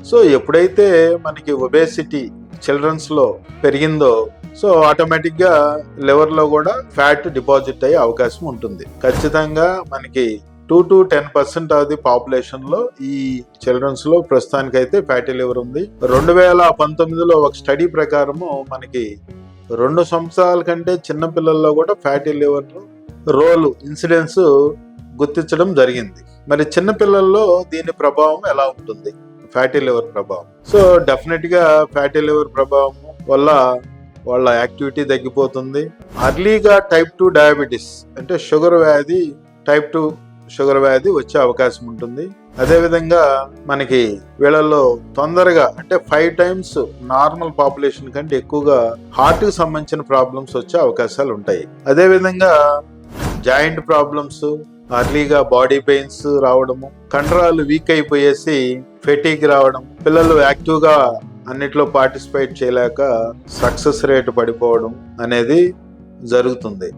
So ఎప్పుడైతే మనకి obesity చిల్డ్రన్స్లో పెరిగిందో సో ఆటోమేటిక్గా లివర్లో కూడా ఫ్యాట్ డిపాజిట్ అయ్యే అవకాశం ఉంటుంది. ఖచ్చితంగా మనకి 2 to 10% ఆఫ్ ది పాపులేషన్లో ఈ చిల్డ్రన్స్లో ప్రస్తుతానికైతే ఫ్యాటీ లివర్ ఉంది. 2019లో ఒక స్టడీ ప్రకారము మనకి 2 సంవత్సరాల కంటే చిన్న పిల్లల్లో కూడా ఫ్యాటీ లివర్ రోల్ ఇన్సిడెన్స్ గుర్తించడం జరిగింది. మరి చిన్న పిల్లల్లో దీని ప్రభావం ఎలా ఉంటుంది, ఫ్యాటీ లివర్ ప్రభావం? సో డెఫినెట్గా ఫ్యాటీ లివర్ ప్రభావం వల్ల వాళ్ళ యాక్టివిటీ తగ్గిపోతుంది. అర్లీగా టైప్ 2 డయాబెటీస్ అంటే షుగర్ వ్యాధి, టైప్ 2 షుగర్ వ్యాధి వచ్చే అవకాశం ఉంటుంది. అదేవిధంగా మనకి వీళ్ళల్లో తొందరగా అంటే 5 times నార్మల్ పాపులేషన్ కంటే ఎక్కువగా హార్ట్కి సంబంధించిన ప్రాబ్లమ్స్ వచ్చే అవకాశాలు ఉంటాయి. అదేవిధంగా జాయింట్ ప్రాబ్లమ్స్, అర్లీగా బాడీ పెయిన్స్ రావడము, కండరాలు వీక్ అయిపోయేసి ఫెటీగ్ రావడం, పిల్లలు యాక్టివ్గా అన్నిట్లో పార్టిసిపేట్ చేయలేక సక్సెస్ రేట్ పడిపోవడం అనేది జరుగుతుంది.